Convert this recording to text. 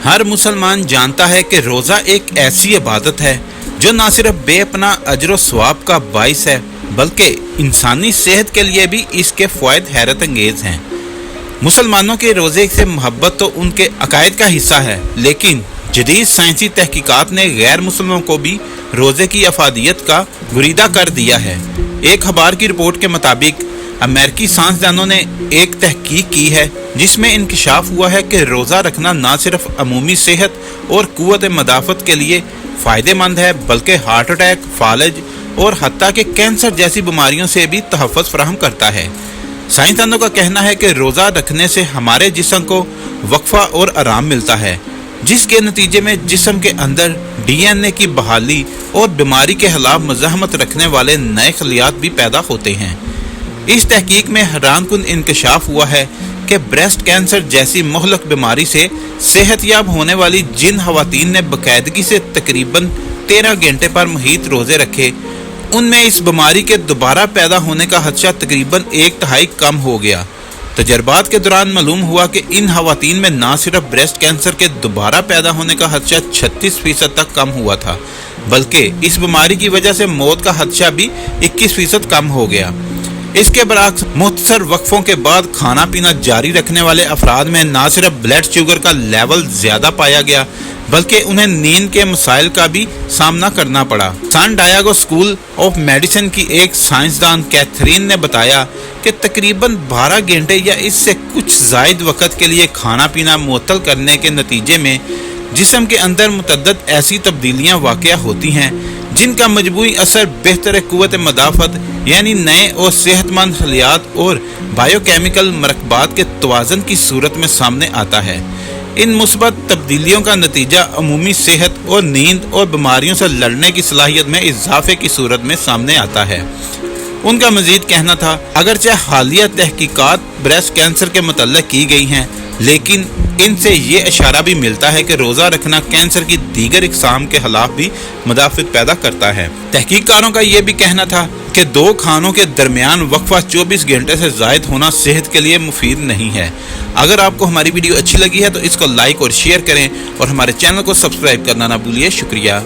हर मुसलमान जानता है कि रोज़ा एक ऐसी इबादत है जो न सिर्फ बेपना अजर व सवाब का बाइस है बल्कि इंसानी सेहत के लिए भी इसके फ़वाइद हैरत अंगेज़ हैं। मुसलमानों के रोज़े से मोहब्बत तो उनके अकायद का हिस्सा है, लेकिन जदीद साइंसी तहकीकात ने गैर मुसलमानों को भी रोज़े की अफादियत का गुरीदा कर दिया है। एक अखबार की रिपोर्ट के मुताबिक अमेरिकी साइंसदानों ने एक तहकीक की है जिसमें इंकशाफ हुआ है कि रोज़ा रखना न सिर्फ अमूमी सेहत और कुव्वत मदाफ़त के लिए फ़ायदेमंद है बल्कि हार्ट अटैक, फालज और हत्ता के कैंसर जैसी बीमारियों से भी तहफ़्फ़ुज़ फराहम करता है। साइंसदानों का कहना है कि रोज़ा रखने से हमारे जिस्म को वक्फा और आराम मिलता है, जिसके नतीजे में जिस्म के अंदर DNA की बहाली और बीमारी के खिलाफ मज़ाहमत रखने वाले नए खलियात भी पैदा होते हैं। इस तहकीक में हैरानकुन इंकशाफ हुआ है कि ब्रेस्ट कैंसर जैसी मुहलक बीमारी से सेहतयाब होने वाली जिन खवातीन ने बाकायदगी से तकरीबन 13 घंटे पर मुहीत रोज़े रखे, उनमें इस बीमारी के दोबारा पैदा होने का खदशा तकरीबन 1/3 कम हो गया। तजर्बात के दौरान मालूम हुआ कि इन खवातीन में न सिर्फ ब्रेस्ट कैंसर के दोबारा पैदा होने का खदशा 36% तक कम हुआ था, बल्कि इस बीमारी की वजह से मौत का खदशा भी 21% कम हो गया। इसके बरअक्स मुख्तसर वक्फों के बाद खाना पीना जारी रखने वाले अफराद में न सिर्फ ब्लड शुगर का लेवल ज़्यादा पाया गया बल्कि उन्हें नींद के मसाइल का भी सामना करना पड़ा। सान डायागो स्कूल ऑफ मेडिसिन की एक साइंसदान कैथरीन ने बताया कि तकरीबन 12 घंटे या इससे कुछ ज़ायद वक़्त के लिए खाना पीना मुअत्तल करने के नतीजे में जिस्म के अंदर मुतअद्दिद ऐसी तब्दीलियाँ वाक़या होती हैं जिनका मजबूरी असर बेहतर कुव्वत मदाफ़त यानी नए और सेहतमंद खलियात और बायोकेमिकल मरकबात के तवाज़न की सूरत में सामने आता है। इन मुस्बत तब्दीलियों का नतीजा अमूमी सेहत और नींद और बीमारियों से लड़ने की सलाहियत में इजाफे की सूरत में सामने आता है। उनका मजीद कहना था, अगरचे हालिया तहकीकात ब्रेस्ट कैंसर के मुतल्लिक़ की गई हैं, लेकिन इनसे ये इशारा भी मिलता है कि रोज़ा रखना कैंसर की दीगर इक़साम के खिलाफ भी मुदाफ़त पैदा करता है। तहकीककारों का ये भी कहना था कि 2 खानों के दरमियान वक्फा 24 घंटे से ज़ायद होना सेहत के लिए मुफीद नहीं है। अगर आपको हमारी वीडियो अच्छी लगी है तो इसको लाइक और शेयर करें और हमारे चैनल को सब्सक्राइब करना ना भूलिए। शुक्रिया।